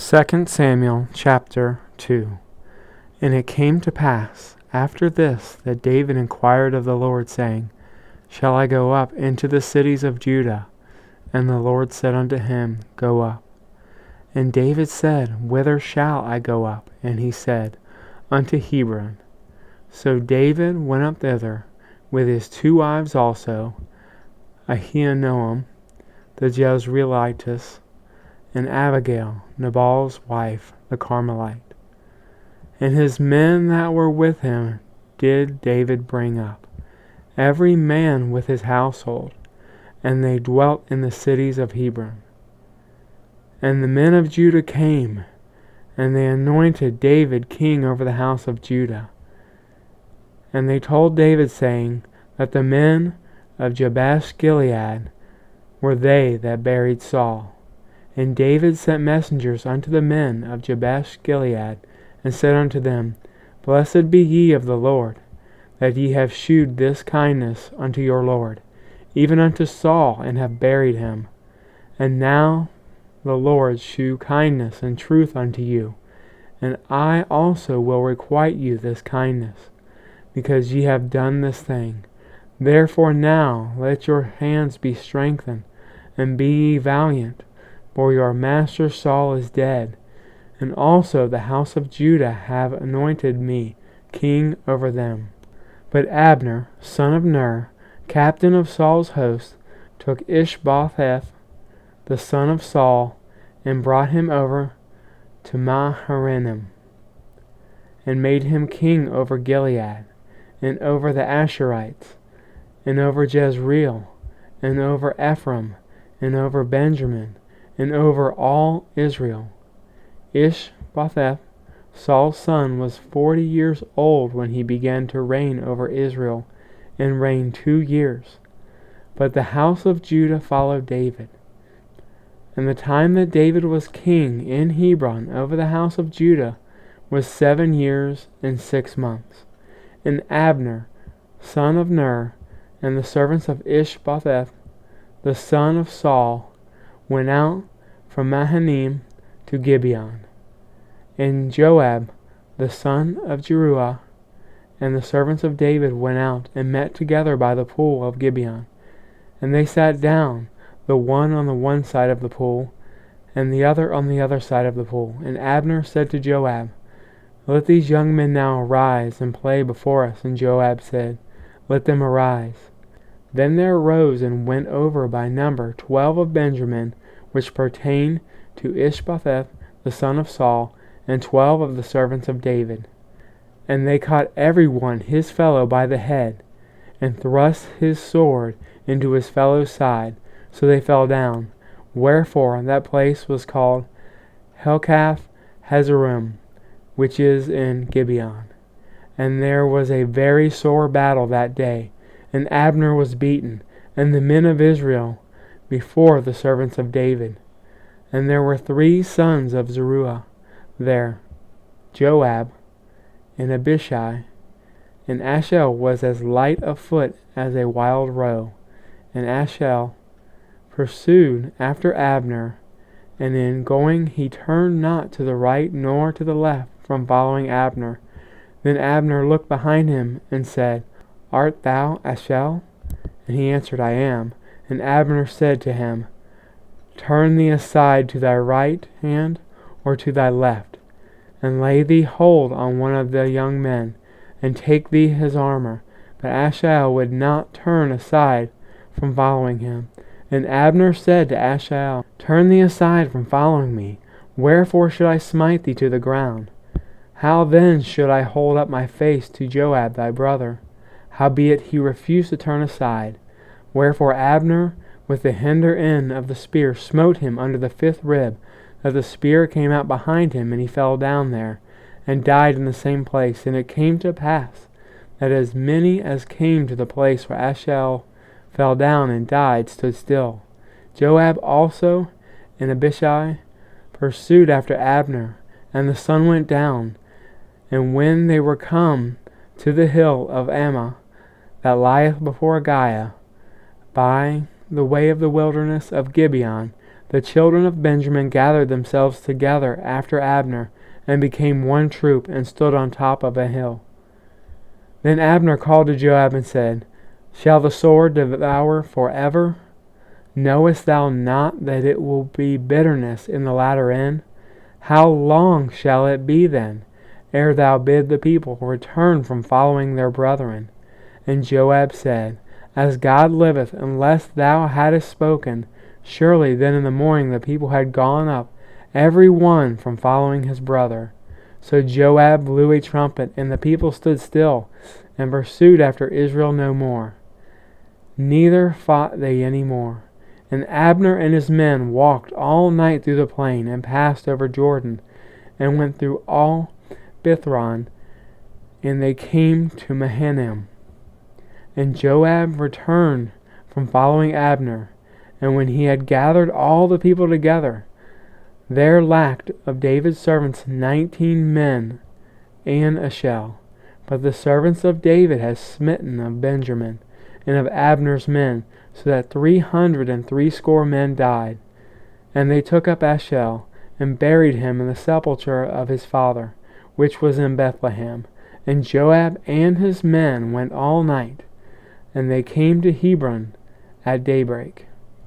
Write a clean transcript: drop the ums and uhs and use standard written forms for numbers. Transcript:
2 Samuel chapter 2. And it came to pass after this that David inquired of the Lord, saying, Shall I go up into the cities of Judah? And the Lord said unto him, Go up. And David said, Whither shall I go up? And he said, Unto Hebron. So David went up thither, with his 2 wives also, Ahinoam the Jezreelitess, and Abigail, Nabal's wife, the Carmelite. And his men that were with him did David bring up, every man with his household, and they dwelt in the cities of Hebron. And the men of Judah came, and they anointed David king over the house of Judah. And they told David, saying, that the men of Jabesh Gilead were they that buried Saul. And David sent messengers unto the men of Jabesh Gilead, and said unto them, Blessed be ye of the Lord, that ye have shewed this kindness unto your Lord, even unto Saul, and have buried him. And now the Lord shew kindness and truth unto you, and I also will requite you this kindness, because ye have done this thing. Therefore now let your hands be strengthened, and be ye valiant, for your master Saul is dead, and also the house of Judah have anointed me king over them. But Abner, son of Ner, captain of Saul's host, took Ishbosheth, the son of Saul, and brought him over to Mahanaim, and made him king over Gilead, and over the Asherites, and over Jezreel, and over Ephraim, and over Benjamin, and over all Israel. Ishbosheth, Saul's son, was 40 years old when he began to reign over Israel, and reigned 2 years. But the house of Judah followed David. And the time that David was king in Hebron over the house of Judah was 7 years and 6 months. And Abner, son of Ner, and the servants of Ishbosheth, the son of Saul, went out from Mahanaim to Gibeon. And Joab, the son of Jeruah, and the servants of David went out and met together by the pool of Gibeon. And they sat down, the one on the one side of the pool, and the other on the other side of the pool. And Abner said to Joab, Let these young men now arise and play before us. And Joab said, Let them arise. Then there arose and went over by number 12 of Benjamin, which pertained to Ishbosheth the son of Saul, and 12 of the servants of David. And they caught every one his fellow by the head, and thrust his sword into his fellow's side, so they fell down. Wherefore that place was called Helkath Hazarim, which is in Gibeon. And there was a very sore battle that day, and Abner was beaten, and the men of Israel before the servants of David. And there were 3 sons of Zeruiah there, Joab, and Abishai. And Ashel was as light of foot as a wild roe. And Ashel pursued after Abner, and in going he turned not to the right nor to the left from following Abner. Then Abner looked behind him and said, Art thou Ashel? And he answered, I am. And Abner said to him, Turn thee aside to thy right hand or to thy left, and lay thee hold on one of the young men, and take thee his armor. But Ashel would not turn aside from following him. And Abner said to Ashel, Turn thee aside from following me. Wherefore should I smite thee to the ground? How then should I hold up my face to Joab thy brother? Howbeit he refused to turn aside. Wherefore Abner with the hinder end of the spear smote him under the 5th rib, that the spear came out behind him, and he fell down there, and died in the same place. And it came to pass that as many as came to the place where Ashel fell down and died stood still. Joab also and Abishai pursued after Abner, and the sun went down. And when they were come to the hill of Ammah, that lieth before Giah, by the way of the wilderness of Gibeon, the children of Benjamin gathered themselves together after Abner, and became one troop, and stood on top of a hill. Then Abner called to Joab and said, Shall the sword devour forever? Knowest thou not that it will be bitterness in the latter end? How long shall it be then, ere thou bid the people return from following their brethren? And Joab said, As God liveth, unless thou hadst spoken, surely then in the morning the people had gone up, every one from following his brother. So Joab blew a trumpet, and the people stood still, and pursued after Israel no more. Neither fought they any more. And Abner and his men walked all night through the plain, and passed over Jordan, and went through all Bithron, and they came to Mahanaim. And Joab returned from following Abner, and when he had gathered all the people together, there lacked of David's servants 19 men and a shell. But the servants of David had smitten of Benjamin and of Abner's men, so that 360 men died. And they took up Ashel, and buried him in the sepulchre of his father, which was in Bethlehem. And Joab and his men went all night, and they came to Hebron at daybreak.